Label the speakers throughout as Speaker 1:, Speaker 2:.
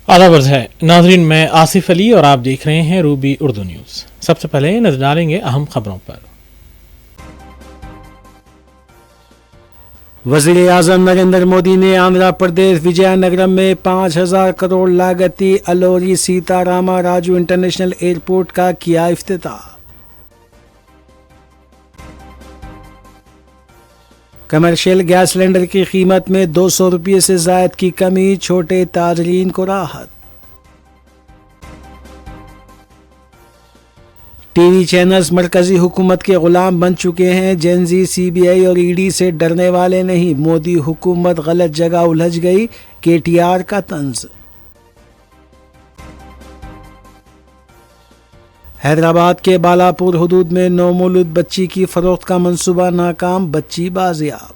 Speaker 1: आदाब है नाजरीन, मैं आसिफ अली और आप देख रहे हैं रूबी उर्दू न्यूज़। सबसे पहले नजर डालेंगे अहम खबरों पर।
Speaker 2: वज़ीर आज़म नरेंद्र मोदी ने आंध्र प्रदेश विजयनगरम में 5,000 करोड़ लागती अलोरी सीतारामा राजू इंटरनेशनल एयरपोर्ट का किया इफ्तिताह। कमर्शियल गैस सिलेंडर की कीमत में 200 रुपये से ज़ायद की कमी, छोटे ताजरीन को राहत। टीवी चैनल्स मरकजी हुकूमत के गुलाम बन चुके हैं। जेनजी सीबीआई और ईडी से डरने वाले नहीं, मोदी हुकूमत गलत जगह उलझ गई, केटीआर का तंज। हैदराबाद के बालापुर हुदूद में नौमौलूद बच्ची की फरोख्त का मंसूबा नाकाम, बच्ची बाजियाब।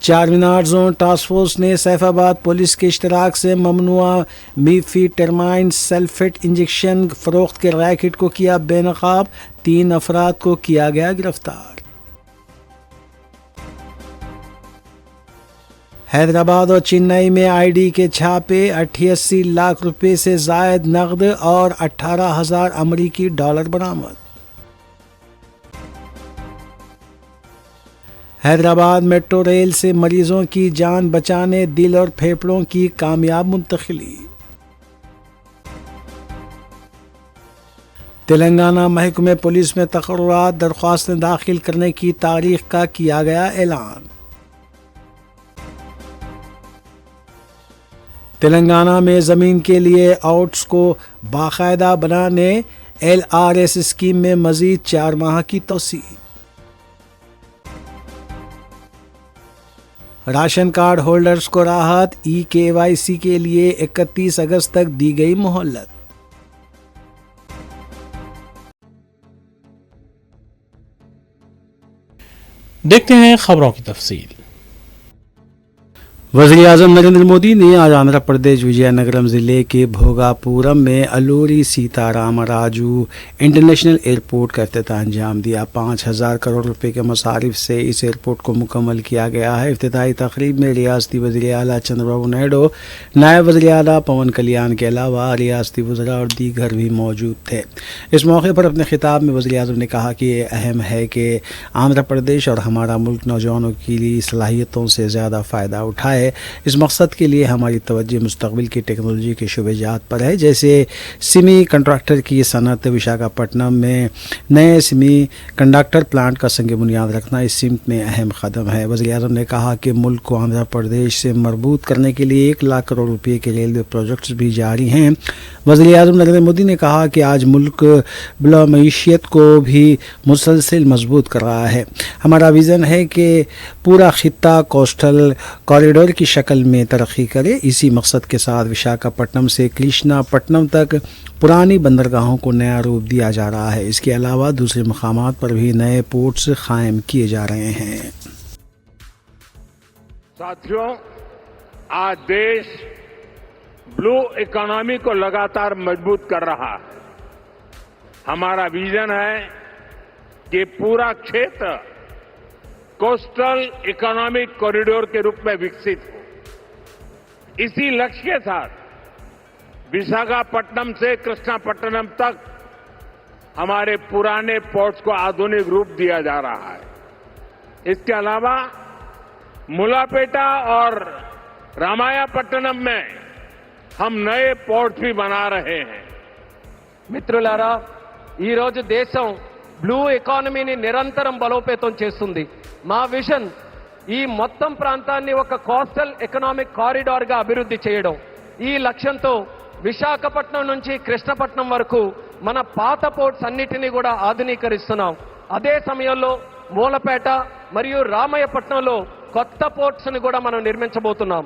Speaker 2: 4 मीनार जोन टास्क फोर्स ने सैफाबाद पुलिस के इश्तराक से ममनुआ मीफीटरमाइन सल्फेट इंजेक्शन फरोख्त के रैकेट को किया बेनकाब, 3 अफराद को किया गया गिरफ्तार। हैदराबाद और चेन्नई में आईडी के छापे, 88 लाख रुपए से जायद नकद और 18,000 अमरीकी डॉलर बरामद। हैदराबाद मेट्रो रेल से मरीजों की जान बचाने दिल और फेफड़ों की कामयाब मुंतकिली। तेलंगाना महकमे पुलिस में तकर्रुरात दरख्वास्तें दाखिल करने की तारीख का किया गया ऐलान। तेलंगाना में ज़मीन के लिए आउट्स को बाकायदा बनाने LRS स्कीम में मजीद 4 माह की तोसी। राशन कार्ड होल्डर्स को राहत, KYC के लिए 31 अगस्त तक दी गई मोहलत।
Speaker 1: देखते हैं खबरों की तफसील।
Speaker 2: वज़ीर आज़म नरेंद्र मोदी ने आज आंध्र प्रदेश विजयनगरम ज़िले के भोगापुरम में अलोरी सीताराम राजू इंटरनेशनल एयरपोर्ट का इफ्तिताह अंजाम दिया। 5,000 करोड़ रुपए के मसारिफ से इस एयरपोर्ट को मुकम्मल किया गया है। इफ्तिताही तकरीब में रियासती वज़ीर आला चंद्रबाबू नायडू, नायब वज़ीर आला पवन कल्याण के अलावा रियासती वज़रा और दीगर भी मौजूद थे। इस मौके पर अपने खिताब में वज़ीर आज़म ने कहा कि ये अहम है कि आंध्र प्रदेश और हमारा मुल्क नौजवानों की सलाहियतों से ज़्यादा फ़ायदा उठाए। इस मकसद के लिए हमारी तवज्जो मुस्तक़बिल की टेक्नोलॉजी के शुबेजात पर है, जैसे सेमी कंडक्टर की सनत। विशाखापट्टनम में नए सेमी कंडक्टर प्लांट का संग बुनियाद रखना इस सिमत में अहम कदम है। वज़ीर आज़म ने कहा कि मुल्क को आंध्र प्रदेश से मरबूत करने के लिए 1 लाख करोड़ रुपये के रेलवे प्रोजेक्ट्स भी जारी हैं। वज़ीर आज़म नरेंद्र मोदी ने कहा कि आज मुल्क बिला मईशियत को भी मुसलसल मजबूत कर रहा है। हमारा विज़न है कि पूरा खित्ता कोस्टल कॉरिडोर की शक्ल में तरक्की करे। इसी मकसद के साथ विशाखापट्टनम से कृष्णापट्टनम तक पुरानी बंदरगाहों को नया रूप दिया जा रहा है। इसके अलावा दूसरे मकामात पर भी नए पोर्ट्स कायम किए जा रहे हैं।
Speaker 3: साथियों, आज देश ब्लू इकोनॉमी को लगातार मजबूत कर रहा है। हमारा विजन है कि पूरा क्षेत्र कोस्टल इकोनॉमिक कॉरिडोर के रूप में विकसित हो। इसी लक्ष्य के साथ विशाखापट्टनम से कृष्णापट्टनम तक हमारे पुराने पोर्ट्स को आधुनिक रूप दिया जा रहा है। इसके अलावा मुलापेटा और रामायापट्टनम में हम नए पोर्ट भी बना रहे हैं।
Speaker 4: మిత్రులారా, ఈ రోజు దేశం బ్లూ ఎకానమీని నిరంతరం బలోపేతం చేస్తుంది. మా విజన్ ఈ మొత్తం ప్రాంతాన్ని ఒక కోస్టల్ ఎకనామిక్ కారిడార్ గా అభివృద్ధి చేయడం. ఈ లక్ష్యంతో విశాఖపట్నం నుంచి కృష్ణపట్నం వరకు మన పాత పోర్ట్స్ అన్నిటినీ కూడా ఆధునీకరిస్తున్నాం. అదే సమయంలో మూలపేట మరియు రామయ్యపట్నంలో కొత్త పోర్ట్స్ ని కూడా మనం నిర్మించబోతున్నాం.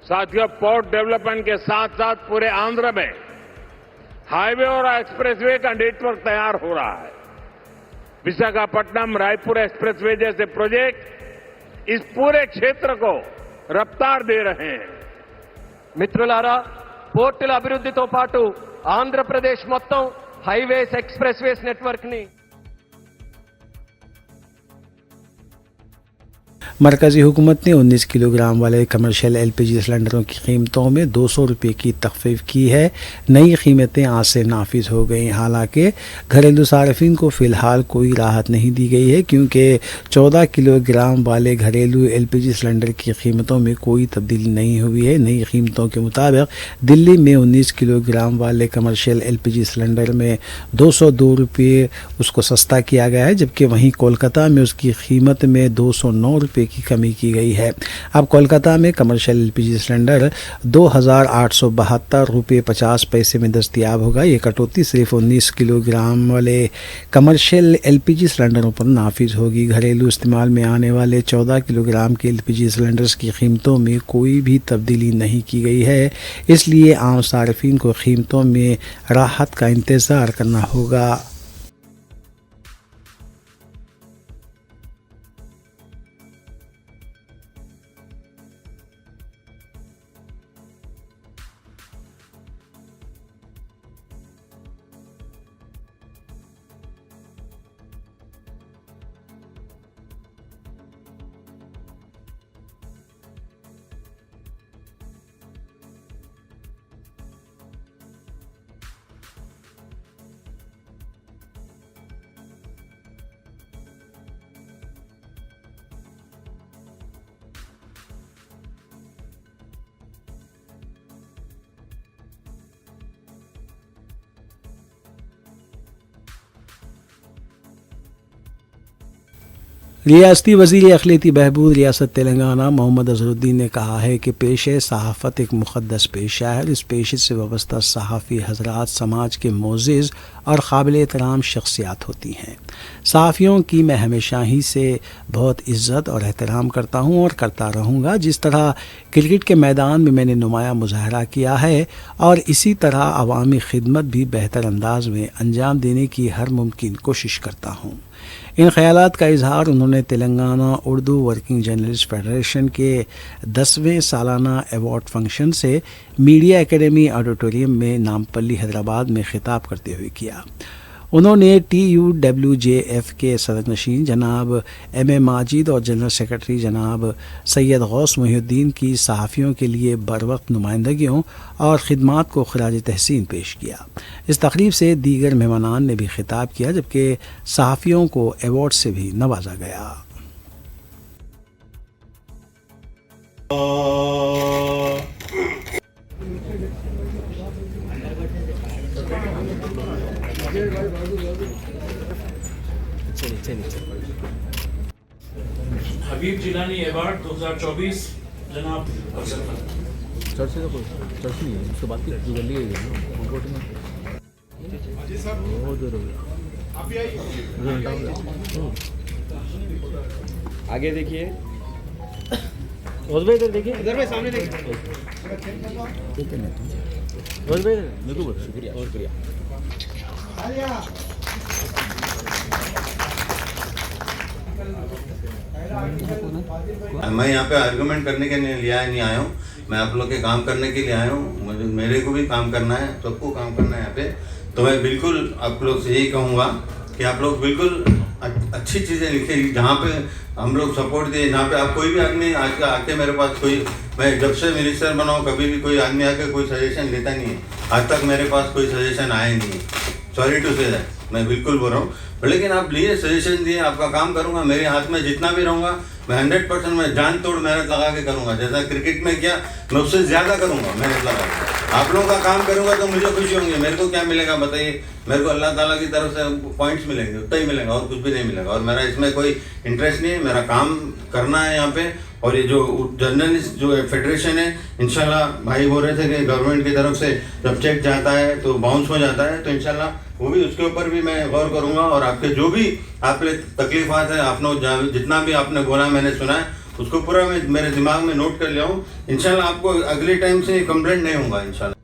Speaker 3: साथियों, पोर्ट डेवलपमेंट के साथ साथ पूरे आंध्र में हाईवे और एक्सप्रेसवे का नेटवर्क तैयार हो रहा है। विशाखापट्टनम रायपुर एक्सप्रेसवे जैसे प्रोजेक्ट इस पूरे क्षेत्र को रफ्तार दे रहे हैं।
Speaker 4: మిత్రులారా, పోర్టుల అభివృద్ధితో పాటు ఆంధ్రప్రదేశ్ మొత్తం హైవేస్, ఎక్స్ప్రెస్వేస్ నెట్వర్క్ ని
Speaker 2: मरकज़ी हुकूमत ने 19 किलोग्राम वाले कमर्शियल LPG सिलेंडरों की कीमतों में 200 रुपये की तखफीफ की है। नई कीमतें आज से नाफिज हो गई। हालांकि घरेलू सार्फिन को फ़िलहाल कोई राहत नहीं दी गई है, क्योंकि 14 किलोग्राम वाले घरेलू LPG सिलेंडर की कीमतों में कोई तब्दीली नहीं हुई है। नई कीमतों के मुताबिक दिल्ली में 19 किलोग्राम वाले कमर्शियल LPG सिलेंडर में 202 रुपये उसको सस्ता किया गया है, जबकि वहीं कोलकाता में उसकी कीमत में 209 रुपये की कमी की गई है। अब कोलकाता में कमर्शियल LPG सिलेंडर 2,872 रुपये 50 पैसे में दस्तयाब होगा। ये कटौती सिर्फ 19 किलोग्राम वाले कमर्शियल LPG सिलेंडरों पर नाफिज होगी। घरेलू इस्तेमाल में आने वाले 14 किलोग्राम के LPG सिलेंडर्स की कीमतों में कोई भी तब्दीली नहीं की गई है, इसलिए आम सार्फिन को कीमतों में राहत का इंतज़ार करना होगा। रियासती वज़ीर अखिलती बहबूद रियासत तेलंगाना मोहम्मद अजहरुद्दीन ने कहा है कि पेशे सहाफ़त एक मुक़द्दस पेशा है। इस पेशे से वाबस्ता सहाफ़ी हज़रात समाज के मोअज़्ज़िज़ और काबिल एहतराम शख्सियात होती हैं। सहाफ़ियों की मैं हमेशा ही से बहुत इज़्ज़त और एहतराम करता हूँ और करता रहूँगा। जिस तरह क्रिकेट के मैदान में मैंने नुमाया मुज़ाहरा किया है, और इसी तरह अवामी खिदमत भी बेहतर अंदाज में अंजाम देने की हर मुमकिन कोशिश करता हूँ। इन ख़यालात का इजहार उन्होंने Telangana Urdu working journalist federation के 10वें सालाना अवार्ड फंक्शन से मीडिया एकेडमी ऑडिटोरियम में नामपल्ली हैदराबाद में खिताब करते हुए किया। उन्होंने TUWJF के सदरनशीन जनाब M.A. माजिद और जनरल सेक्रेटरी जनाब सैयद गौस मुहिउद्दीन की सहाफ़ियों के लिए बरवक्त नुमाइंदगियों और ख़िदमात को ख़राज तहसीन पेश किया। इस तकरीब से दीगर मेहमानान ने भी खिताब किया, जबकि सहाफ़ियों को अवार्ड से भी नवाजा गया।
Speaker 5: हबीब जिलानी अवार्ड 2024 जनाब
Speaker 6: चर्च का कोई चर्च नहीं है, उसके बाद की जो गली है ना कोर्ट में बहुत दूर हो गया।
Speaker 7: आगे देखिए,
Speaker 6: रोज भाई इधर देखिए,
Speaker 7: इधर भाई सामने देखिए।
Speaker 6: रोज भाई मेरे को बहुत शुक्रिया और शुक्रिया।
Speaker 8: मैं यहाँ पे आर्गुमेंट करने के लिए नहीं आया हूँ, मैं आप लोग के काम करने के लिए आया हूँ। मुझे मेरे को भी काम करना है, सबको काम करना है यहाँ पे। तो मैं बिल्कुल आप लोग से यही कहूँगा कि आप लोग बिल्कुल अच्छी चीज़ें लिखें, जहाँ पे हम लोग सपोर्ट दें। जहाँ पे आप कोई भी आदमी आज का आके मेरे पास कोई, मैं जब से मिनिस्टर बना हूँ कभी भी कोई आदमी आके कोई सजेशन लेता नहीं है। आज तक मेरे पास कोई सजेशन आया नहीं है, सॉरी टू से दैट, मैं बिल्कुल बोल रहा हूँ। लेकिन आप लिए सजेशन दिए, आपका काम करूँगा। मेरे हाथ में जितना भी रहूँगा मैं 100% मैं जान तोड़ मेहनत लगा के करूँगा। जैसा क्रिकेट में किया मैं उससे ज़्यादा करूँगा मेहनत लगा के। आप लोगों का काम करूँगा तो मुझे खुशी होंगी। मेरे को क्या मिलेगा बताइए? मेरे को अल्लाह ताला की तरफ से पॉइंट्स मिलेंगे, उतना ही मिलेगा और कुछ भी नहीं मिलेगा। और मेरा इसमें कोई इंटरेस्ट नहीं है, मेरा काम करना है यहाँ पे। और ये जो जर्नलिस्ट जो फेडरेशन है, इंशाल्लाह भाई बोल रहे थे कि गवर्नमेंट की तरफ से जब चेक जाता है तो बाउंस हो जाता है, तो इंशाल्लाह वो भी उसके ऊपर भी मैं गौर करूँगा। और आपके जो भी आप तकलीफात है, आपने जितना भी आपने बोला मैंने सुना है, उसको पूरा मैं मेरे दिमाग में नोट कर लिया हूँ। इंशाल्लाह आपको अगले टाइम से कंप्लेंट नहीं होगा इंशाल्लाह।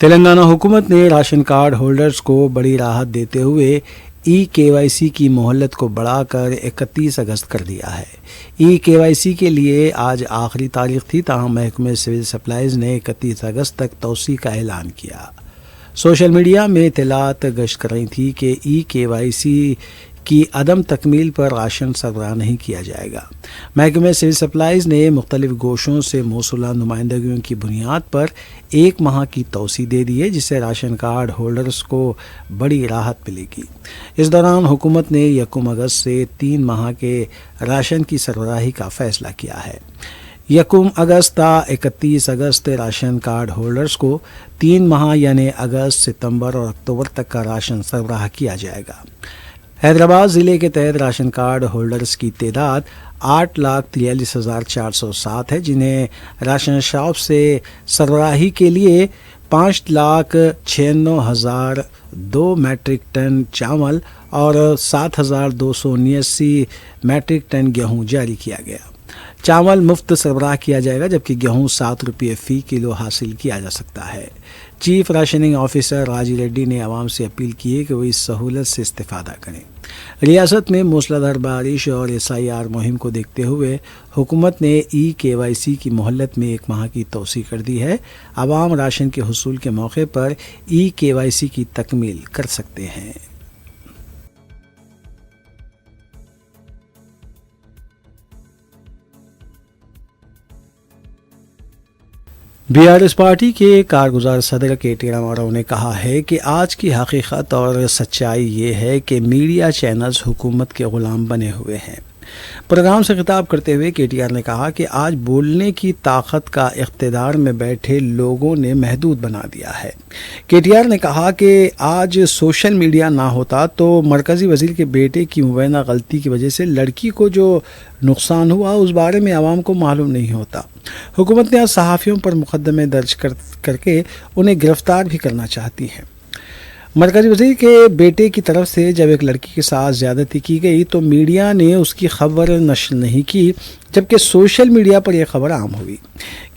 Speaker 2: तेलंगाना हुकूमत ने राशन कार्ड होल्डर्स को बड़ी राहत देते हुए KYC की मोहलत को बढ़ाकर 31 अगस्त कर दिया है। KYC के लिए आज आखिरी तारीख थी, ताहम महकमे सिविल सप्लाईज़ ने 31 अगस्त तक तौसी का ऐलान किया। सोशल मीडिया में इत्तलात गश्त कर रही थी कि EKYC की अदम तकमील पर राशन सरबराह नहीं किया जाएगा। महकमे सिविल सप्लाईज ने मुख्तलिफ गोशों से मौसूला नुमाइंदगियों की बुनियाद पर 1 माह की तोसी दे दी है, जिससे राशन कार्ड होल्डर्स को बड़ी राहत मिलेगी। इस दौरान हुकूमत ने 1 अगस्त से 3 माह के राशन की सरबराही का फैसला किया है। 1 अगस्त ता 31 अगस्त राशन कार्ड होल्डर्स को 3 माह यानी अगस्त, सितंबर और अक्टूबर तक का राशन सरबराह किया जाएगा। हैदराबाद ज़िले के तहत राशन कार्ड होल्डर्स की तादाद 8,43,407 है, जिन्हें राशन शॉप से सरबराही के लिए 5,96,002 मैट्रिक टन चावल और 7,279 मैट्रिक टन गेहूं जारी किया गया। चावल मुफ्त सरबराह किया जाएगा, जबकि गेहूं 7 रुपये फ़ी किलो हासिल किया जा सकता है। चीफ राशनिंग ऑफिसर राजी रेड्डी ने आवाम से अपील की है कि वो इस सहूलत से इस्तेफादा करें। रियासत में मूसलाधार बारिश और SIR मुहिम को देखते हुए हुकूमत ने EKYC की मोहलत में 1 माह की तोसी कर दी है। आवाम राशन के हुसूल के मौके पर EKYC की तकमील कर सकते हैं। BRS पार्टी के कारगुजार सदर KT रामाराव ने कहा है कि आज की हकीकत और सच्चाई ये है कि मीडिया चैनल्स हुकूमत के ग़ुलाम बने हुए हैं। प्रोग्राम से खिताब करते हुए KTR ने कहा कि आज बोलने की ताकत का इख्तिदार में बैठे लोगों ने महदूद बना दिया है। KTR ने कहा कि आज सोशल मीडिया ना होता तो मरकज़ी वज़ीर के बेटे की मुबैना गलती की वजह से लड़की को जो नुकसान हुआ उस बारे में आवाम को मालूम नहीं होता। हुकूमत ने आज सहाफ़ियों पर मुकदमे दर्ज करके उन्हें गिरफ्तार भी करना चाहती है। मरकज़ी वज़ीर के बेटे की तरफ से जब एक लड़की के साथ ज़्यादती की गई तो मीडिया ने उसकी खबर नश्र नहीं की, जबकि सोशल मीडिया पर यह खबर आम हुई।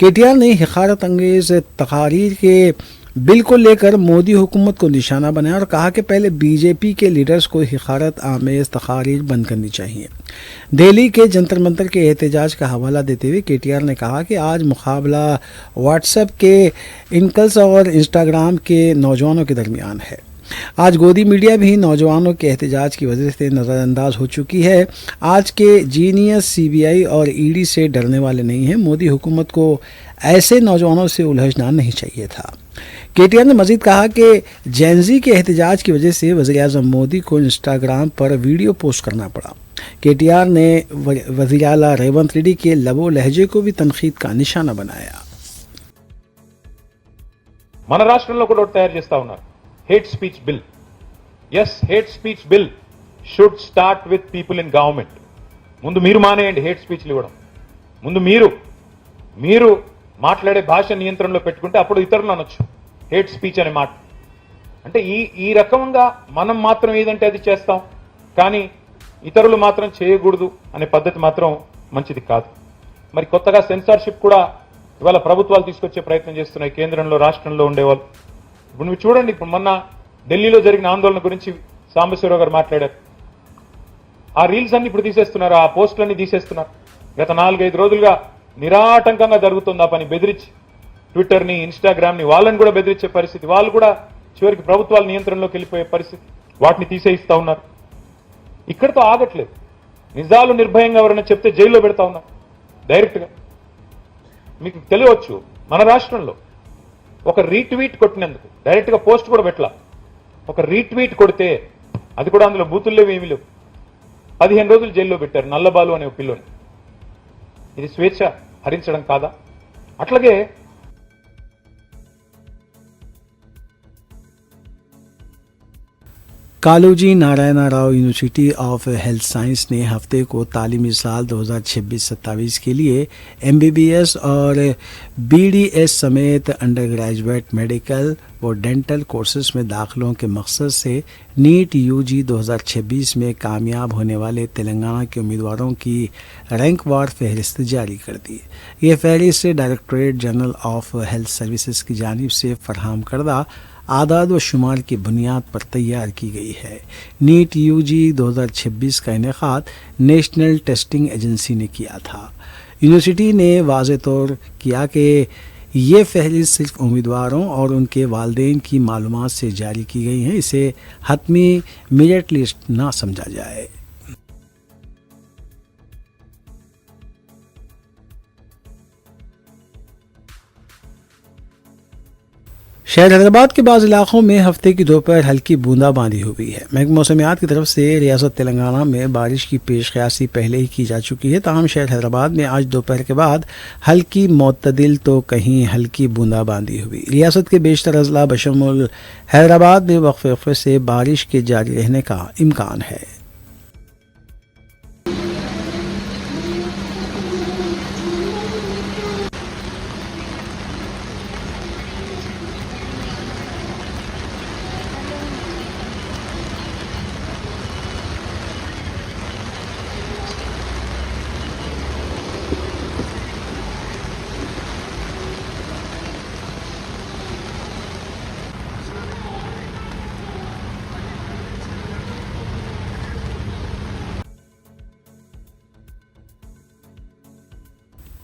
Speaker 2: KTR ने हक़ारत अंगेज़ तकारीर के बिल को लेकर मोदी हुकूमत को निशाना बनाया और कहा कि पहले BJP के लीडर्स को हक़ारत आमेज़ तकारीर बंद करनी चाहिए। दिल्ली के जंतर मंतर के एहतजाज का हवाला देते हुए KTR ने कहा कि आज मुकाबला व्हाट्सएप के इनकल्स और इंस्टाग्राम के नौजवानों के दरमियान है। आज गोदी मीडिया भी नौजवानों के एहतजाज की वजह से नज़रअंदाज हो चुकी है। आज के जीनियस CBI और ED से डरने वाले नहीं हैं। मोदी हुकूमत को ऐसे नौजवानों से उलझना नहीं चाहिए था। KTR ने मजीद कहा कि जेनजी के एहतजाज की वजह से वज़ीर-ए-आज़म मोदी को इंस्टाग्राम पर वीडियो पोस्ट करना पड़ा। KTR ने वज़ीर आला रेवंत रेड्डी के लबो लहजे को भी तनकीद का निशाना बनाया।
Speaker 7: మన రాష్ట్రంలో కూడా తయారు చేస్తా ఉన్నారు hate speech bill. Yes, hate speech bill should start with people in government. ముందు మీరు మానేయండి హేట్ స్పీచ్లు ఇవ్వడం. ముందు మీరు మాట్లాడే భాష నియంత్రణలో పెట్టుకుంటే అప్పుడు ఇతరులు అనొచ్చు హేట్ స్పీచ్ అనే మాట. అంటే ఈ రకంగా మనం మాత్రం ఏదంటే అది చేస్తాం, కానీ ఇతరులు మాత్రం చేయకూడదు అనే పద్ధతి మాత్రం మంచిది కాదు. మరి కొత్తగా సెన్సార్షిప్ కూడా ఇవాళ ప్రభుత్వాలు తీసుకొచ్చే ప్రయత్నం చేస్తున్నాయి, కేంద్రంలో రాష్ట్రంలో ఉండేవాళ్ళు. ఇప్పుడు మీరు చూడండి, ఇప్పుడు మొన్న ఢిల్లీలో జరిగిన ఆందోళన గురించి సాంబశివరావు గారు మాట్లాడారు. ఆ రీల్స్ అన్ని ఇప్పుడు తీసేస్తున్నారు, ఆ పోస్టులన్నీ తీసేస్తున్నారు. గత 4-5 రోజులుగా నిరాటంకంగా జరుగుతుంది ఆ పని. బెదిరించి ట్విట్టర్ని, ఇన్స్టాగ్రామ్ని వాళ్ళని కూడా బెదిరించే పరిస్థితి, వాళ్ళు కూడా చివరికి ప్రభుత్వాల నియంత్రణలోకి వెళ్ళిపోయే పరిస్థితి, వాటిని తీసేయిస్తా ఉన్నారు. ఇక్కడితో ఆగట్లేదు. నిజాలు నిర్భయంగా ఎవరైనా చెప్తే జైల్లో పెడతా ఉన్నారు డైరెక్ట్గా. మీకు తెలియవచ్చు, మన రాష్ట్రంలో ఒక రీట్వీట్ కొట్టినందుకు డైరెక్ట్గా పోస్ట్ కూడా పెట్టలా, ఒక రీట్వీట్ కొడితే అది కూడా అందులో బూతులు లేవు, ఏమీ లేవు, 15 రోజులు జైల్లో పెట్టారు నల్లబాలు అనే పిల్లోని. ఇది స్వేచ్ఛ హరించడం కాదా? అట్లాగే
Speaker 2: Kaloji Narayan Rao university of health science ने हफ्ते को तालीमी साल 2026-27 के लिए MBBS और BDS समेत अंडर ग्रेजुएट मेडिकल व डेंटल कोर्सेज में दाखिलों के मकसद से नीट UG 2026 में कामयाब होने वाले तेलंगाना के उम्मीदवारों की रैंकवार फहरिस्त जारी कर दी। ये फहरिस्त directorate general of health services की जानिब से फराहम करदा आदाद व शुमार की बुनियाद पर तैयार की गई है। नीट UG 2026 का इनेकाद नेशनल टेस्टिंग एजेंसी ने किया था। यूनिवर्सिटी ने वाज़े तौर किया कि ये फहरिस्त सिर्फ उम्मीदवारों और उनके वालिदैन की मालूमात से जारी की गई हैं। इसे हतमी मेरिट लिस्ट ना समझा जाए। शहर हैदराबाद के बाज़ इलाकों में हफ्ते की दोपहर हल्की बूंदाबांदी हुई है। महकमा मौसमियात की तरफ से रियासत तेलंगाना में बारिश की पेशकयासी पहले ही की जा चुकी है। ताहम शहर हैदराबाद में आज दोपहर के बाद हल्की मोतदिल तो कहीं हल्की बूंदाबांदी हुई। रियासत के बेशतर अजला बशमुल हैदराबाद में वक्फे वक्फे से बारिश के जारी रहने का इम्कान है।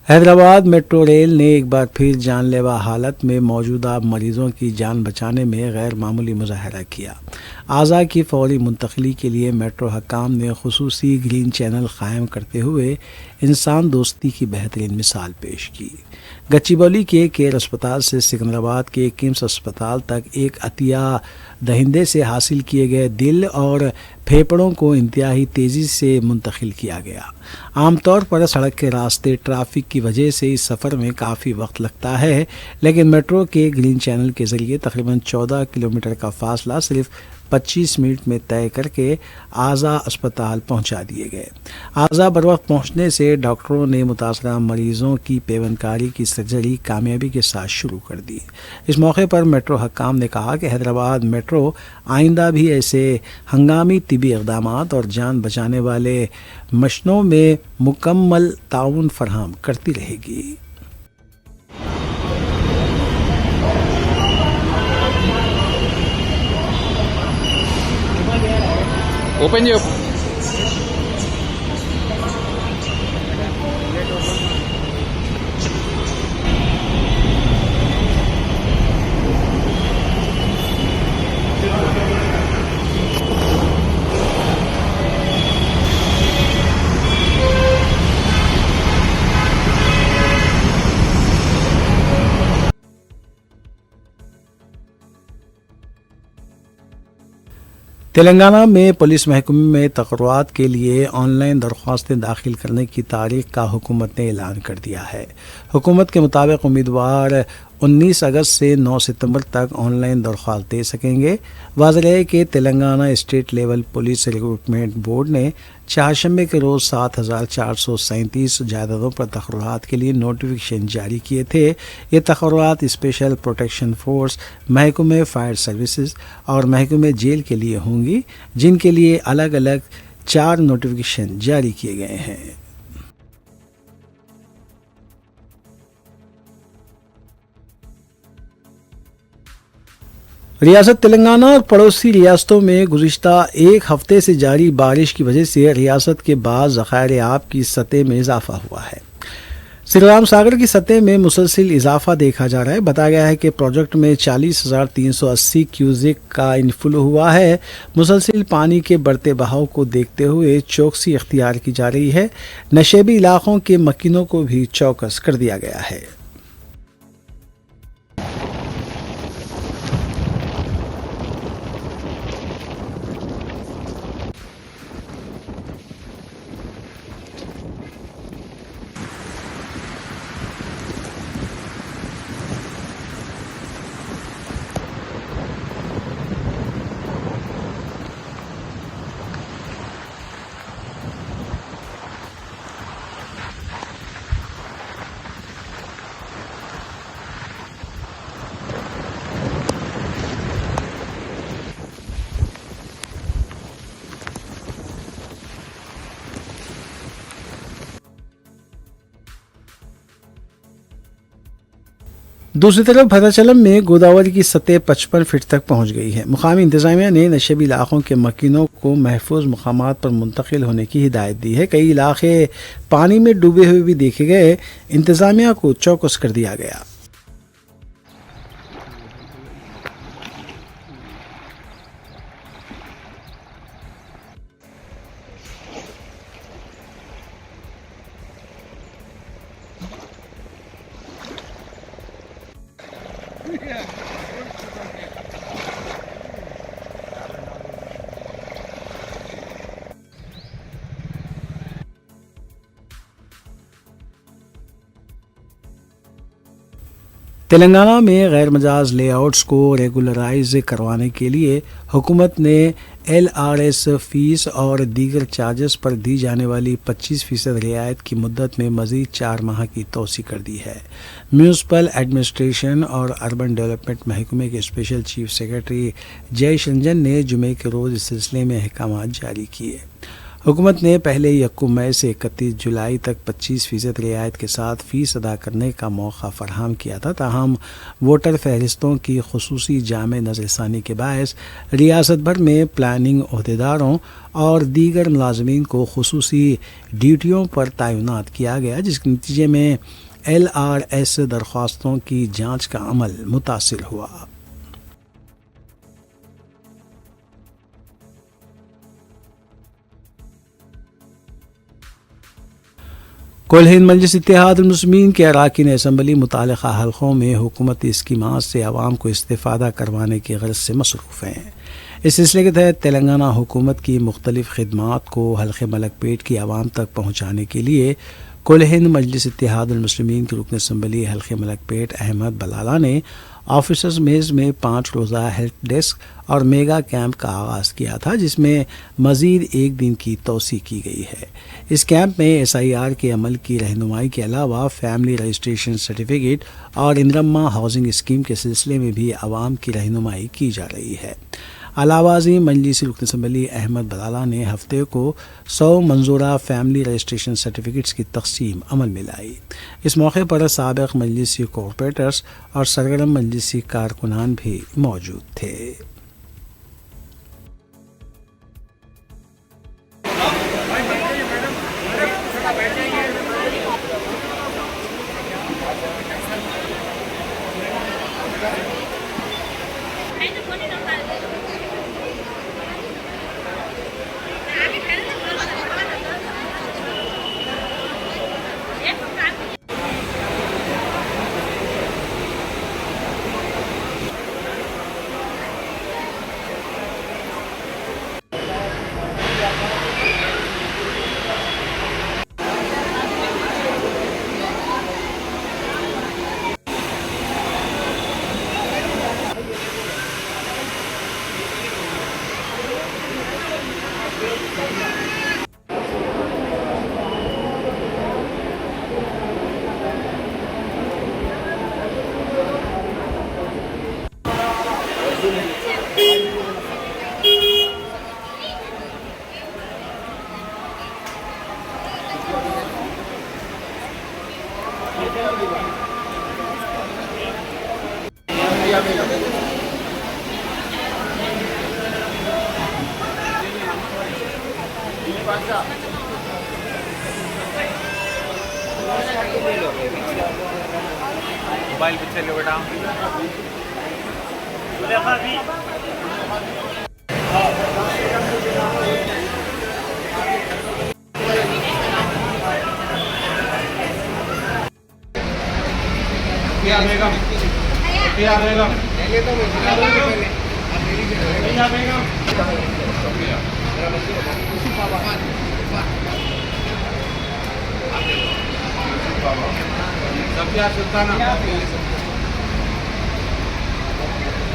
Speaker 2: हैदराबाद मेट्रो रेल ने एक बार फिर जानलेवा हालत में मौजूदा मरीजों की जान बचाने में गैर मामूली मुजाहरा किया। आज़ा की फौरी मुंतकली के लिए मेट्रो हकाम ने खुसूसी ग्रीन चैनल कायम करते हुए इंसान दोस्ती की बेहतरीन मिसाल पेश की। गच्चीबौली के केयर अस्पताल से सिकंदराबाद के किम्स अस्पताल तक एक अतिया दहिंदे से हासिल किए गए दिल और फेफड़ों को इंतहाई तेज़ी से मुंतकिल किया गया। आमतौर पर सड़क के रास्ते ट्रैफिक की वजह से इस सफ़र में काफ़ी वक्त लगता है, लेकिन मेट्रो के ग्रीन चैनल के ज़रिए तकरीबन 14 किलोमीटर का फासला सिर्फ 25 मिनट में तय करके आज़ा अस्पताल पहुंचा दिए गए। आज़ा बर वक्त पहुंचने से डॉक्टरों ने मुतासरा मरीजों की पेवनकारी की सर्जरी कामयाबी के साथ शुरू कर दी। इस मौके पर मेट्रो हकाम ने कहा कि हैदराबाद मेट्रो आइंदा भी ऐसे हंगामी तिबी इक़दामात और जान बचाने वाले मशनों में मुकम्मल ताउन फराहम करती रहेगी।
Speaker 6: ओपन जो
Speaker 2: तेलंगाना में पुलिस महकमे में तकर्रुआत के लिए ऑनलाइन दरख्वास्तें दाखिल करने की तारीख का हुकूमत ने ऐलान कर दिया है। हुकूमत के मुताबिक उम्मीदवार 19 अगस्त से 9 सितंबर तक ऑनलाइन दरख्वास्त दे सकेंगे। वाज़ेह है कि Telangana state level police recruitment board ने चारशंबे के रोज़ 7,437 जायदादों पर तकर्रुआत के लिए नोटिफिकेशन जारी किए थे। ये तकर्रुआत स्पेशल प्रोटेक्शन फोर्स, महकमे फायर सर्विसेज और महकमे जेल के लिए होंगी, जिनके लिए अलग अलग 4 नोटिफिकेशन जारी किए गए हैं। रियासत तेलंगाना और पड़ोसी रियासतों में गुज़िश्ता एक हफ्ते से जारी बारिश की वजह से रियासत के बाद ज़खायर आब की सतह में इजाफा हुआ है। श्रीराम सागर की सतह में मुसलसिल इजाफा देखा जा रहा है। बताया गया है कि प्रोजेक्ट में 40,380 क्यूसेक का इनफ्लो हुआ है। मुसलसिल पानी के बढ़ते बहाव को देखते हुए चौकसी इख्तियार की जा रही है। नशेबी इलाकों के मकीनों को भी चौकस कर दिया गया है। दूसरी तरफ भद्राचलम में गोदावरी की सतह 55 फीट तक पहुंच गई है। मुकामी इंतजामिया ने नशेबी इलाकों के मकीनों को महफूज मकामात पर मुंतकिल होने की हिदायत दी है। कई इलाके पानी में डूबे हुए भी देखे गए। इंतजामिया को चौकस कर दिया गया। तेलंगाना में गैर मजाज लेआउट्स को रेगुलराइज करवाने के लिए हुकूमत ने LRS फीस और दीगर चार्जेस पर दी जाने वाली 25% रियायत की मुद्दत में मज़ीद 4 माह की तोसी कर दी है। म्यूनिसिपल एडमिनिस्ट्रेशन और अर्बन डेवलपमेंट महकमे के special chief secretary Jayesh Ranjan ने जुमे के रोज़ इस सिलसिले में अहकाम जारी किए। हुकूमत ने पहले 1 मई से 31 जुलाई तक 25% रियायत के साथ फ़ीस अदा करने का मौका फराहम किया था, ताहम वोटर फहरिस्तों की खुसूसी जामे नज़रसानी के बायस रियासत भर में प्लानिंग ओहदेदारों और दीगर मुलाजमीन को खुसूसी ड्यूटियों पर तैनात किया गया, जिसके नतीजे में LRS दरख्वास्तों की जाँच का अमल मुतासिर हुआ। कुल हिंद मजलिस इत्तेहादुल मुस्लिमीन के अरकान असम्बली मुतालिका हलकों में हुकूमती स्कीमात से आवाम को इस्तेफादा करवाने की गर्ज से मसरूफ़ हैं। इस सिलसिले के तहत तेलंगाना हुकूमत की मुख्तलिफ खिदमात को हल्के मलकपेट की आवाम तक पहुँचाने के लिए कुल हिंद मजलिस इत्तेहादुल मुस्लिमीन के रुकन असम्बली हल्के मलकपेट अहमद बलाला ने ऑफिसर्स मेज़ में 5 रोज़ा हेल्प डेस्क और मेगा कैंप का आगाज़ किया था, जिसमें मज़ीद 1 दिन की तोसी की गई है। इस कैंप में SIR के अमल की रहनुमाई के अलावा फैमिली रजिस्ट्रेशन सर्टिफिकेट और इंदिरम्मा हाउसिंग स्कीम के सिलसिले में भी आवाम की रहनुमाई की जा रही है। अलावाज़ी मजलिस रुकन असम्बली अहमद बलाला ने हफ्ते को 100 मंजूरा फैमिली रजिस्ट्रेशन सर्टिफिकेट्स की तकसीम अमल में लाई। इस मौके पर साबिक़ मजलिसी कॉरपोरेटर्स और सरगर्म मजलिसी कारकुनान भी मौजूद थे।
Speaker 6: मोबाइल पीछे लो बेटा।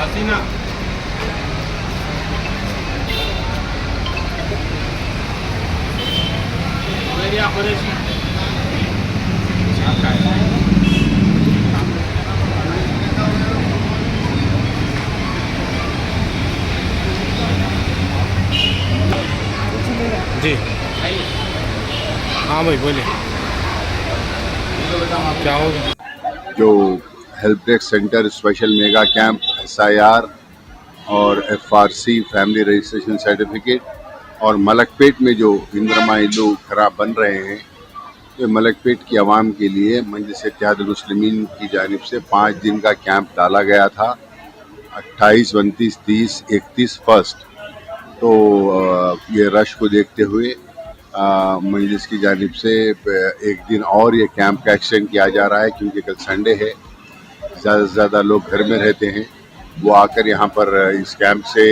Speaker 6: हसीना
Speaker 1: जी हाँ भाई बोलिए, क्या होगा?
Speaker 9: जो help desk centre special mega camp SIR और FRC फैमिली रजिस्ट्रेशन सर्टिफिकेट और मलकपेट में जो इंदिरम्मा इल्लू खराब बन रहे हैं, तो मलकपेट की आवाम के लिए मजलिस इत्तेहादुल मुस्लिमीन की जानिब से 5 दिन का कैंप डाला गया था, 28, 29, 30, 31 फर्स्ट। तो ये रश को देखते हुए मजलिस की जानिब से 1 दिन और ये कैंप का एक्सटेंड किया जा रहा है, क्योंकि कल संडे है, ज़्यादा से ज़्यादा लोग घर में रहते हैं। वो आकर यहाँ पर इस कैंप से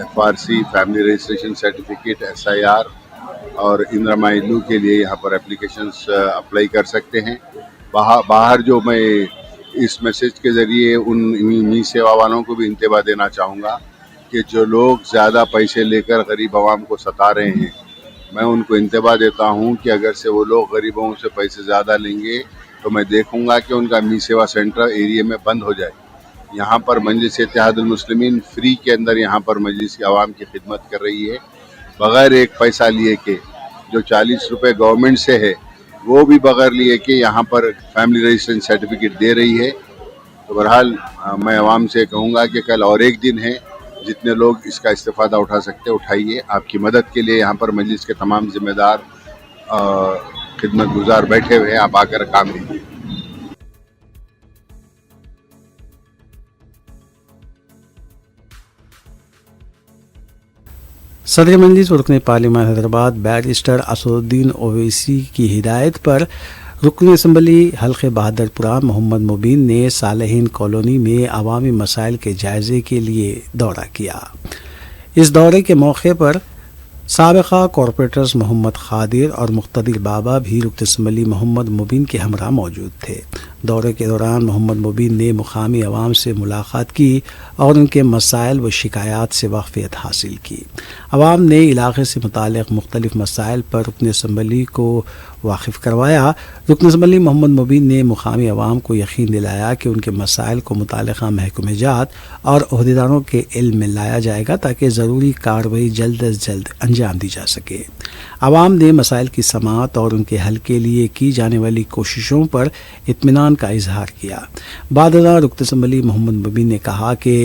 Speaker 9: FRC family registration certificate, SIR और इंदिरम्मा इल्लू के लिए यहाँ पर एप्लीकेशंस अप्लाई कर सकते हैं। बाहर जो मैं इस मैसेज के ज़रिए उन मी सेवा वालों को भी इंतबा देना चाहूँगा कि जो लोग ज़्यादा पैसे लेकर गरीब आवाम को सता रहे हैं, मैं उनको इंतबा देता हूँ कि अगर से वो लोग गरीबों से पैसे ज़्यादा लेंगे तो मैं देखूँगा कि उनका मी सेवा सेंटर एरिया में बंद हो जाए। यहाँ पर मजलिस इत्तेहादुल मुस्लिमीन फ्री के अंदर यहाँ पर मजलिस की आवाम की खिदमत कर रही है, बग़ैर एक पैसा लिए के। जो 40 रुपये गवर्नमेंट से है वो भी बग़ैर लिए के यहाँ पर फैमिली रजिस्ट्रेशन सर्टिफिकेट दे रही है। तो बहरहाल मैं आवाम से कहूँगा कि कल और एक दिन है, जितने लोग इसका इस्तेफ़ादा उठा सकते हैं उठाइए। आपकी मदद के लिए यहाँ पर मजलिस के तमाम जिम्मेदार खिदमत गुजार बैठे हुए हैं, आप आकर काम लीजिए।
Speaker 2: सदर मजलिस रुकन पार्लियामान हैदराबाद बैरिस्टर असदुद्दीन ओवैसी की हिदायत पर रुकन असम्बली हल्के बहादुरपुरा मोहम्मद मुबीन ने सालेहीन कॉलोनी में अवामी मसाइल के जायजे के लिए दौरा किया। इस दौरे के मौके पर साबिक़ा कॉरपोरेटर्स मोहम्मद खादिर और मुख्तदिर बाबा भी रुकन असम्बली मोहम्मद मुबीन के हमरा मौजूद थे। दौरे के दौरान मोहम्मद मुबीन ने मुकामी अवाम से मुलाकात की और उनके मसाइल व शिकायत से वाक़फ़ियत हासिल की। अवाम ने इलाक़े से मुताल्लिक़ मुख्तलिफ़ मसाइल पर रुकन असम्बली को वाकिफ़ करवाया। रुकन असम्बली मोहम्मद मुबीन ने मुकामी अवाम को यकीन दिलाया कि उनके मसाइल को मुताल्लिक़ा महकमे जात और अहदेदारों के इल्म में लाया जाएगा ताकि ज़रूरी कार्रवाई जल्द अज जल्द अंजाम दी जा सके। अवाम ने मसाइल की समाअत और उनके हल के लिए की जाने वाली कोशिशों पर इत्मीनान का इजहार किया। बादशाह रुकन असम्बली मोहम्मद मुबीन ने कहा कि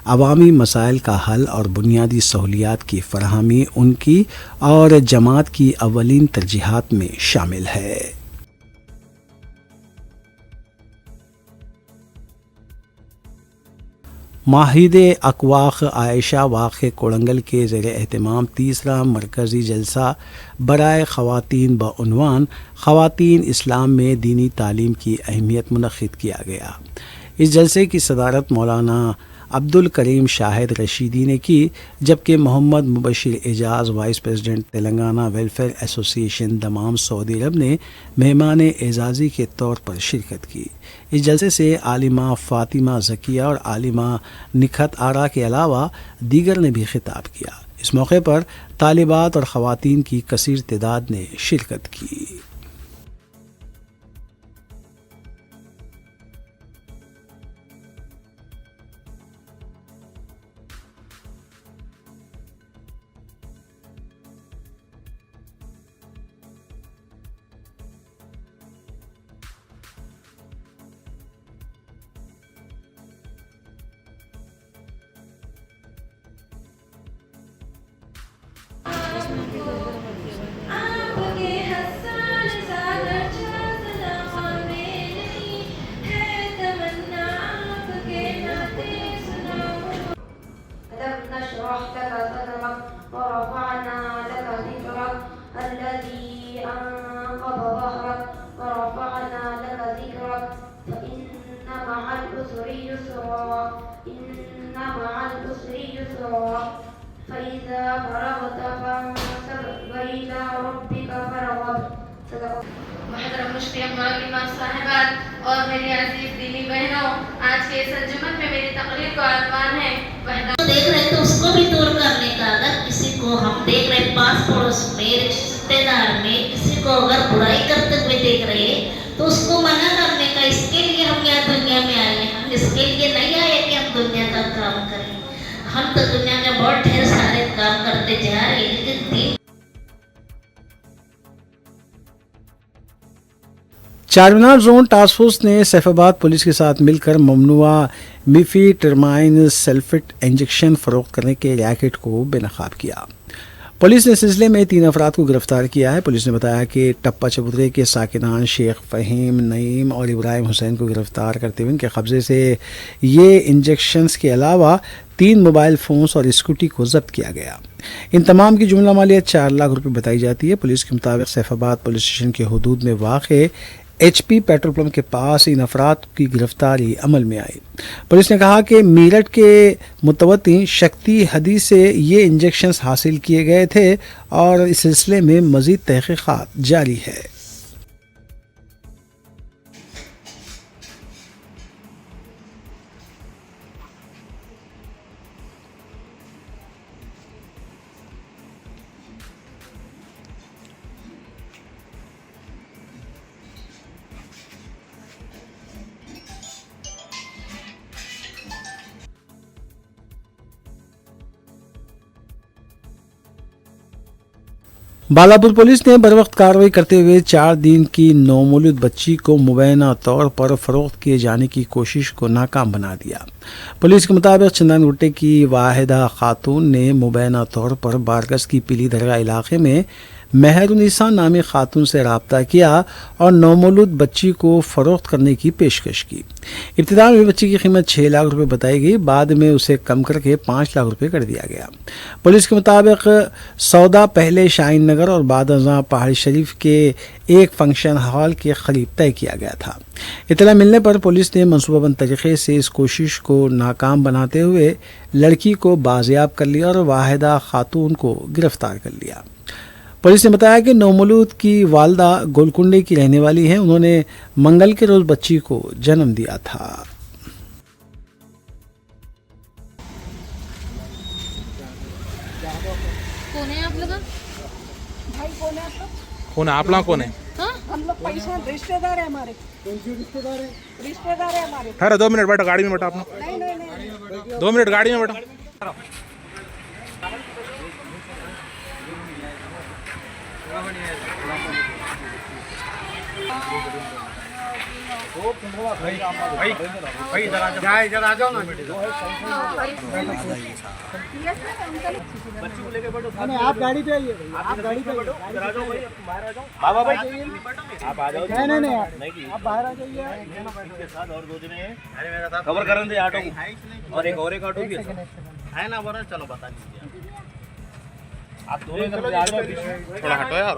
Speaker 2: अवामी मसाइल का हल और बुनियादी सहूलियात की फराहमी उनकी और जमात की अव्वलीन तरजीहात में शामिल है। माहिदे अकवाख आयशा वाक़ कोड़ंगल के ज़ेर एहतमाम तीसरा मरकज़ी जलसा बराए ख़वातीन बउनवान ख़वातीन इस्लाम में दीनी तालीम की अहमियत मुनक़्क़िद किया गया। इस जलसे की सदारत मौलाना अब्दुल करीम शाहिद रशीदी ने की, जबकि Mohammad Mubashir Ejaz vice president Telangana welfare association Dammam Saudi Arab ने मेहमान एजाज़ी के तौर पर शिरकत की। इस जलसे से आलिमा फ़ातिमा ज़किया और आलिमा निखत आरा के अलावा दीगर ने भी खिताब किया। इस मौके पर तालिबात और ख़वातीन की कसीर तादाद ने शिरकत की।
Speaker 10: और मेरी अजीज दीनी बहनों, आज के इस अंजुमन में मेरी तकरीर का आह्वान है देख रहे तो उसको भी दूर करने का। अगर किसी को हम देख रहे पास पड़ोस में रिश्तेदार में किसी को अगर बुराई करते हुए देख रहे तो उसको मना करने का। इसके लिए हम यहाँ दुनिया में आए हैं, हम इसके लिए नहीं आए कि हम दुनिया का काम करें। हम तो दुनिया में बहुत ढेर सारे काम करते जा रहे हैं, लेकिन दीन
Speaker 2: चारमीनार जोन टास्क फोर्स ने सैफाबाद पुलिस के साथ मिलकर ममनुआ मिफीट्रिमाइन सल्फेट इंजेक्शन फरोख्त करने के रैकेट को बेनकाब किया। पुलिस ने सिलसिले में 3 अफराद को गिरफ्तार किया है। पुलिस ने बताया कि टप्पा चबूतरे के साकिनान शेख फ़हीम, नईम और इब्राहिम हुसैन को गिरफ्तार करते हुए इनके कब्जे से ये इंजेक्शंस के अलावा 3 मोबाइल फ़ोन्स और स्कूटी को जब्त किया गया। इन तमाम की जुमला मालियत 4 लाख रुपये बताई जाती है। पुलिस के मुताबिक सैफाबाद पुलिस स्टेशन के हदूद में वाक़ HP पेट्रोल पंप के पास इन अफराद की गिरफ्तारी अमल में आई। पुलिस ने कहा कि मीरठ के मुतवत्ती शक्ति हदी से ये इंजेक्शंस हासिल किए गए थे और इस सिलसिले में मज़ीद तहक़ीक़ात जारी है। बालापुर पुलिस ने बरवक्त कार्रवाई करते हुए 4 दिन की नौमौलूद बच्ची को मुबैना तौर पर फरोख्त किए जाने की कोशिश को नाकाम बना दिया। पुलिस के मुताबिक चंदनगुट्टे की वाहिदा खातून ने मुबैना तौर पर बारगस की पीली दरगाह इलाके में मेहरुनिसा नामी खातून से रब्ता किया और नौमौलूद बच्ची को फरोख्त करने की पेशकश की। इब्तिदा में बच्ची की कीमत 6 लाख रुपए बताई गई, बाद में उसे कम करके 5 लाख रुपए कर दिया गया। पुलिस के मुताबिक सौदा पहले शाहीन नगर और बाद अज़ां पहाड़ी शरीफ के एक फंक्शन हॉल के करीब तय किया गया था। इतला मिलने पर पुलिस ने मनसूबाबंद तरीके से इस कोशिश को नाकाम बनाते हुए लड़की को बाजियाब कर लिया और वाहिदा खातून को गिरफ्तार कर लिया। पुलिस ने बताया कि नौमौलूद की वालदा गोलकुंडे की रहने वाली हैं। उन्होंने मंगल के रोज बच्ची को जन्म दिया था।
Speaker 10: कौन है आप लोग?
Speaker 1: कौन है आप लोग? कौन है?
Speaker 11: हम लोग पैसा रिश्तेदार है हमारे। रिश्तेदार है हमारे।
Speaker 1: ठहरो 2 मिनट बैठो, गाड़ी में बैठो आप।
Speaker 11: नहीं
Speaker 1: 2 मिनट गाड़ी में बैठो।
Speaker 6: इधर आ जाओ ना।
Speaker 11: आप गाड़ी पे आइए, आप गाड़ी पे बैठो।
Speaker 6: बाबा भाई
Speaker 11: आप आ जाओ। नहीं आप बाहर आ जाइए।
Speaker 6: और 2 जने हैं, खबर करने दे ऑटो को। और एक ऑटो भी है ना, बोला चलो बता दीजिए आप दोनों इधर आ जाओ। थोड़ा हटो यार।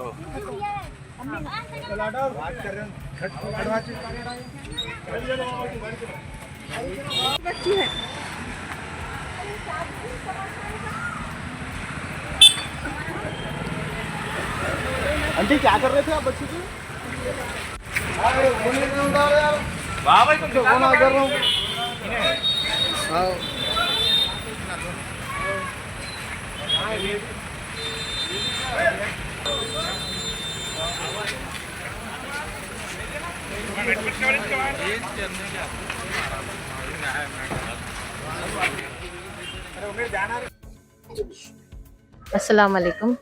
Speaker 11: बच्ची है।
Speaker 6: आंटी क्या कर रहे थे आप बच्ची की? वाह भाई, तुम कर रहा हूँ।
Speaker 10: अस्सलाम वालेकुम।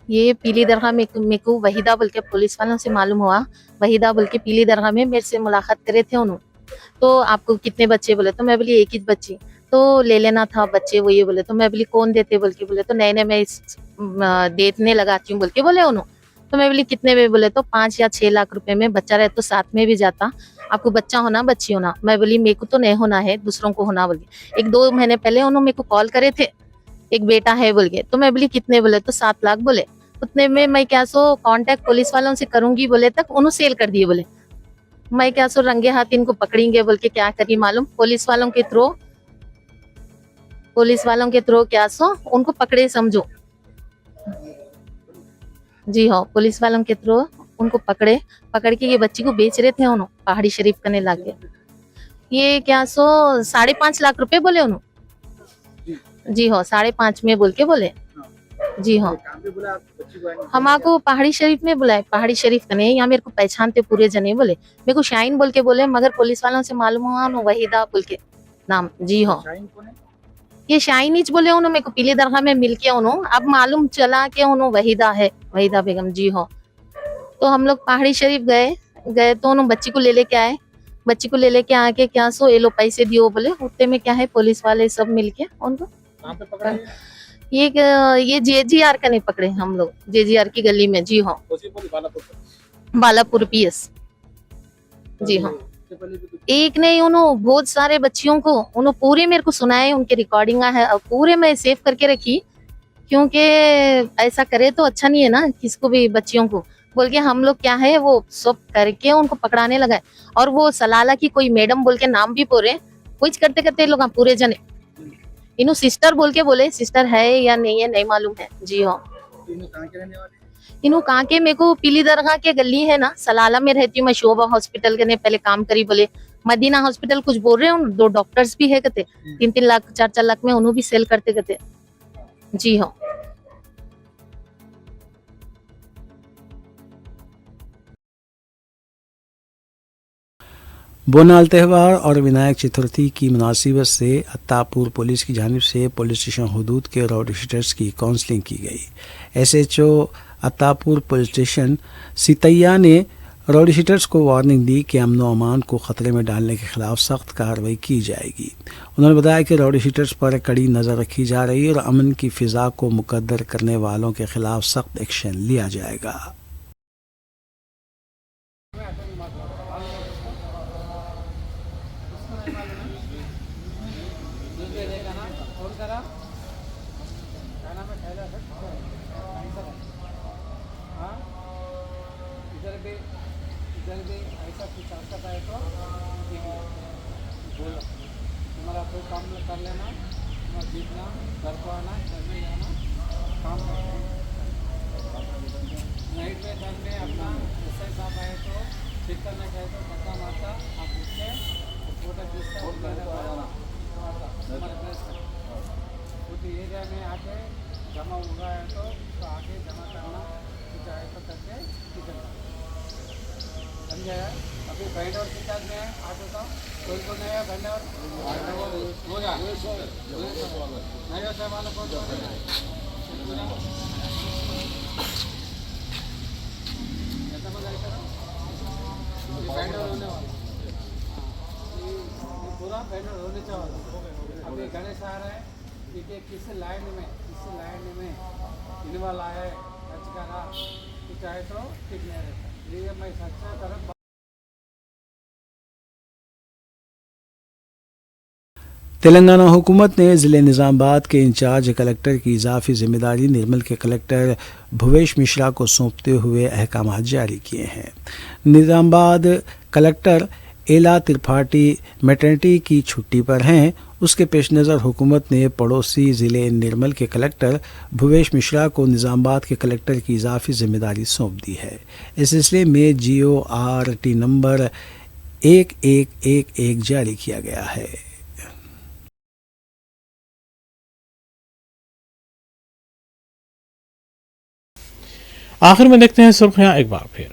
Speaker 10: ये पीली दरगाह में मेरे को वहीदा बोल के पुलिस वालों से मालूम हुआ। वहीदा बोल के पीली दरगाह में मेरे से मुलाकात करे थे उन्होंने। तो आपको कितने बच्चे बोले, तो मैं बोली एक ही बच्ची। तो ले लेना था बच्चे, वो ये बोले। तो मैं बोली कौन देते बोल के बोले। तो नए मैं देने लगाती हूँ बोल के बोले उन्होंने। तो मैं बोली कितने में बोले। तो 5 या 6 लाख रुपए में बच्चा रहे तो साथ में भी जाता। आपको बच्चा होना बच्ची होना। मैं बोली मेरे को तो नहीं होना है, दूसरों को होना बोल के। 1-2 महीने पहले उन्होंने मेरे को कॉल करे थे, एक बेटा है बोल के। तो मैं बोली कितने बोले। तो 7 लाख बोले। उतने में मैं क्या सो कांटेक्ट पुलिस वालों से करूंगी बोले, तक उन्होंने सेल कर दिए बोले। मैं क्या सो रंगे हाथ इनको पकड़ेंगे बोल के क्या करी मालूम, पुलिस वालों के थ्रू क्या सो उनको पकड़े समझो। जी हाँ, पुलिस वालों के थ्रू उनको पकड़ के ये बच्ची को बेच रहे थे उन्होंने पहाड़ी शरीफ करने लाके। ये क्या सो 5.5 लाख रुपए बोले उन्होंने। जी हाँ, 5.5 में बोल के बोले। जी हाँ, हमारे पहाड़ी शरीफ में बुलाए। पहाड़ी शरीफ कने यहाँ मेरे को पहचानते पूरे जने बोले। मेरे को शाहीन बोल के बोले, मगर पुलिस वालों से मालूम हुआ वहीदा बोल के नाम। जी हाँ, ये शाहीन ही बोले उन्होंने मेरे को पीली दरगाह में मिल के उन्होंने। अब मालूम चला के उन्होंने वहीदा है, वहीदा बेगम। जी हाँ, तो हम लोग पहाड़ी शरीफ गए तो उन्होंने बच्ची को ले लेके आए। बच्ची को ले लेके आके क्या सो ये लो पैसे दियो बोले। उतने में क्या है पुलिस वाले सब मिलके उनको ये JGR का नहीं पकड़े हम लोग, JGR की गली में। जी हाँ, बालापुर PS। जी हाँ, एक नहीं उन्होंने बहुत सारे बच्चियों को उन्होंने पूरे मेरे को सुनाए, उनकी रिकॉर्डिंग है पूरे मैं सेव करके रखी। क्योंकि ऐसा करे तो अच्छा नहीं है ना किसको भी बच्चियों को बोल के। हम लोग क्या है वो सब करके उनको पकड़ाने लगा। और वो सलाला की कोई मैडम बोल के नाम भी बोले। कुछ करते करते लोग पूरे जने इन्हों सिस्टर बोल के बोले। सिस्टर है या नहीं है नहीं मालूम है। जी हाँ, इन्हों कहाँ के मेरे को पीली दरगाह के गली है ना, सलाला में रहती हूँ मैं। शोभा हॉस्पिटल के ने पहले काम करी बोले। मदीना हॉस्पिटल कुछ बोल रहे हो, 2 डॉक्टर्स भी है कहते। 3-3 लाख 4-4 लाख में उन्होंने भी सेल करते कहते। जी हाँ,
Speaker 2: बोनाल त्यौहार और विनायक चतुर्थी की मुनासिबत से अत्तापुर पुलिस की जानिब से पुलिस स्टेशन हुदूद के रोड शीटर्स की काउंसलिंग की गई। SHO अत्तापुर पुलिस स्टेशन सितैया ने रोड शीटर्स को वार्निंग दी कि अमन व अमान को ख़तरे में डालने के खिलाफ सख्त कार्रवाई की जाएगी। उन्होंने बताया कि रोड शीटर्स पर कड़ी नज़र रखी जा रही है और अमन की फ़िज़ा को मुकद्दर करने वालों के खिलाफ सख्त एक्शन लिया जाएगा।
Speaker 12: ऐसा कुछ आवश्यकता है तो बोलो, तुम्हारा कोई काम कर लेना, तुम्हारा जीतना, घर को आना, घर में जाना, काम करना। नाइट में टाइम में अपना SI साहब आए तो चेक करना चाहे तो धक्का मारता, आप उससे छोटा किस्ता हमारे प्लेस कुछ एरिया में आके जमा हुआ है तो आके जमा करना, कुछ आए तो करके निकलना। समझाया? अभी बैंडोर के साथ में आज होता कोई को नहीं है बैंडोर हो गया नहीं होता वालों को ऐसा बताया बैंडोर होने वाला पूरा बैंडोर होने चाहिए। अभी गणेश आ रहा है कि किस लाइन में इन्वॉल्व आए टच करा कुछ आए तो ठीक नहीं रहता। ये मैं सच्चा तरफ
Speaker 2: तेलंगाना हुकूमत ने ज़िले निज़ामाबाद के इंचार्ज कलेक्टर की इजाफी जिम्मेदारी निर्मल के कलेक्टर भुवेश मिश्रा को सौंपते हुए अहकाम जारी किए हैं। निज़ामाबाद कलेक्टर एला त्रिपाठी मैटरनिटी की छुट्टी पर हैं। उसके पेश नज़र हुकूमत ने पड़ोसी ज़िले निर्मल के कलेक्टर भुवेश मिश्रा को निज़ामाबाद के कलेक्टर की इजाफी जिम्मेदारी सौंप दी है। इस सिलसिले में GORT नंबर 1111 जारी किया गया है।
Speaker 1: आखिर में देखते हैं सुर्खियां एक बार फिर।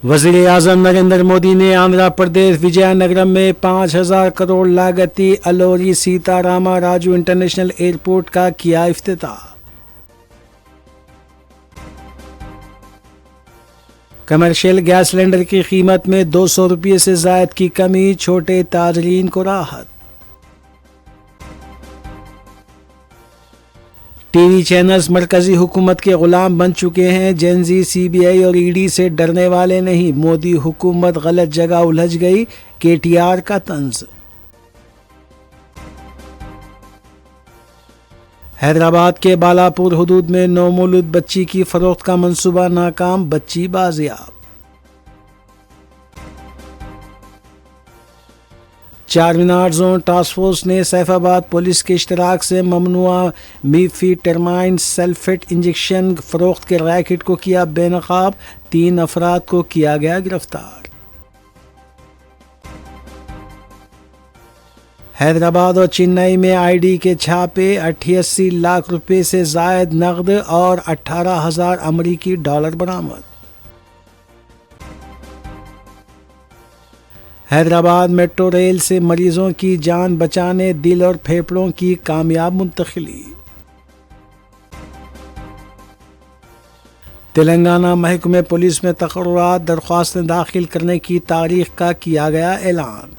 Speaker 2: वज़ीर आज़म नरेंद्र मोदी ने आंध्र प्रदेश विजयनगरम में 5,000 करोड़ लागती अलोरी सीतारामा राजू इंटरनेशनल एयरपोर्ट का किया इफ्तिताह। कमर्शियल गैस सिलेंडर की कीमत में 200 रुपये से ज़ायद की कमी, छोटे ताजरीन को राहत। टीवी चैनल्स मरकजी हुकूमत के गुलाम बन चुके हैं। जेनजी CBI और ED से डरने वाले नहीं, मोदी हुकूमत गलत जगह उलझ गई, KTR का तंज। हैदराबाद के बालापुर हुदूद में नौमौलूद बच्ची की फरोख्त का मंसूबा नाकाम, बच्ची बाजियाब। चारमीनार जोन टास्क फोर्स ने सैफाबाद पुलिस के इश्तराक से ममनुआ मीफीटरमाइन सल्फेट इंजेक्शन फरोख्त के रैकेट को किया बेनकाब, 3 अफराद को किया गया गिरफ्तार। हैदराबाद और चेन्नई में ID के छापे, 88 लाख रुपए से जायद नकद और 18,000 अमरीकी डॉलर बरामद। हैदराबाद मेट्रो रेल से मरीजों की जान बचाने दिल और फेफड़ों की कामयाब मुंतकिली। तेलंगाना महकमे पुलिस में तकर्रुरात दरख्वास्तें दाखिल करने की तारीख का किया गया ऐलान।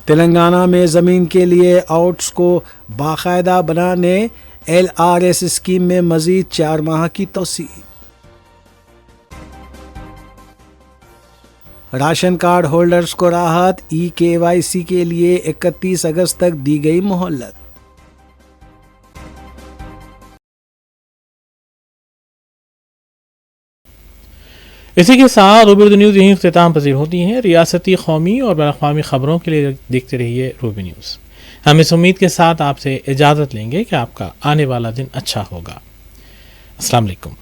Speaker 2: तेलंगाना में ज़मीन के लिए आउट्स को बाकायदा बनाने LRS स्कीम में मज़ीद 4 माह की तोसी। राशन कार्ड होल्डर्स को राहत, EKYC के लिए 31 अगस्त तक दी गई मोहलत।
Speaker 1: इसी के साथ रूबी उर्दू न्यूज़ यहीं इख्तिताम पजीर होती हैं। रियासती, कौमी और बैनुल-अक़वामी खबरों के लिए देखते रहिए रूबी न्यूज़। हम इस उम्मीद के साथ आपसे इजाज़त लेंगे कि आपका आने वाला दिन अच्छा होगा। अस्सलाम वालेकुम।